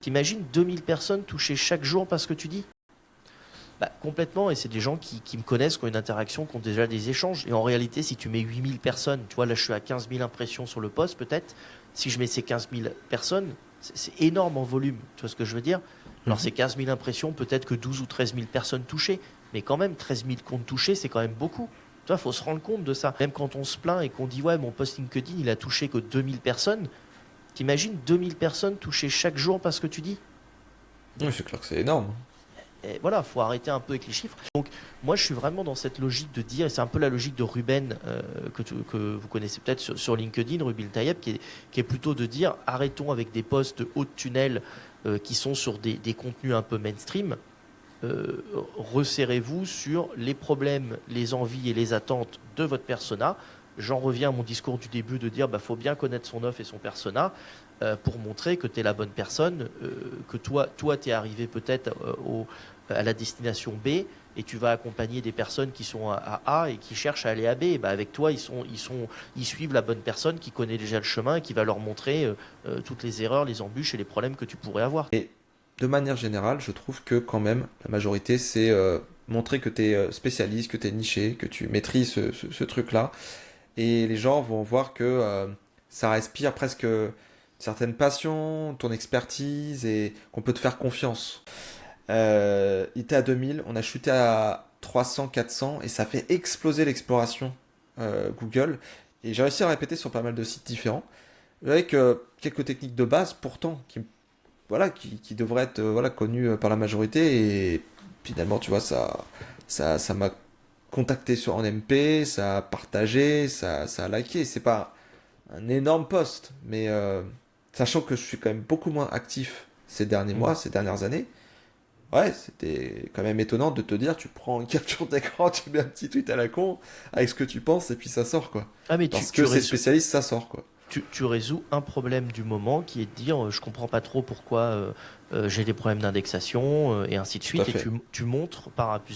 T'imagines 2000 personnes touchées chaque jour par ce que tu dis? Bah, complètement, et c'est des gens qui me connaissent, qui ont une interaction, qui ont déjà des échanges. Et en réalité, si tu mets 8000 personnes, tu vois, là je suis à 15 000 impressions sur le post peut-être, si je mets ces 15 000 personnes, c'est énorme en volume, tu vois ce que je veux dire? Alors Mhm. ces 15 000 impressions, peut-être que 12 ou 13 000 personnes touchées, mais quand même 13 000 comptes touchés, c'est quand même beaucoup. Tu vois, faut se rendre compte de ça. Même quand on se plaint et qu'on dit ouais, mon post LinkedIn, il a touché que 2000 personnes, t'imagines 2000 personnes touchées chaque jour par ce que tu dis? Oui, c'est clair que c'est énorme. Et voilà, faut arrêter un peu avec les chiffres. Donc, moi, je suis vraiment dans cette logique de dire, et c'est un peu la logique de Ruben, que vous connaissez peut-être sur LinkedIn, Ruben Tayeb, qui est plutôt de dire, arrêtons avec des posts haut de tunnel qui sont sur des contenus un peu mainstream. Resserrez-vous sur les problèmes, les envies et les attentes de votre persona. J'en reviens à mon discours du début de dire, bah, faut bien connaître son offre et son persona pour montrer que tu es la bonne personne, que toi tu es arrivé peut-être à la destination B et tu vas accompagner des personnes qui sont à A et qui cherchent à aller à B. Et bah, avec toi, ils suivent la bonne personne qui connaît déjà le chemin et qui va leur montrer toutes les erreurs, les embûches et les problèmes que tu pourrais avoir. Et de manière générale, je trouve que quand même, la majorité, c'est montrer que tu es spécialiste, que tu es niché, que tu maîtrises ce truc-là. Et les gens vont voir que ça respire presque une certaine passion, ton expertise, et qu'on peut te faire confiance. Il était à 2000, on a chuté à 300, 400, et ça fait exploser l'exploration Google. Et j'ai réussi à répéter sur pas mal de sites différents, avec quelques techniques de base pourtant qui devraient être voilà, connues par la majorité. Et finalement, tu vois, ça m'a contacté sur en MP, ça a partagé, ça a liké. C'est pas un énorme post, mais sachant que je suis quand même beaucoup moins actif ces derniers Mm. mois, ces dernières années, ouais, c'était quand même étonnant de te dire, tu prends une capture d'écran, tu mets un petit tweet à la con avec ce que tu penses et puis ça sort quoi. Ah mais Parce que c'est spécialiste, ça sort quoi. tu résous un problème du moment qui est de dire je comprends pas trop pourquoi j'ai des problèmes d'indexation et ainsi de Tout à suite et fait. tu montres par A plus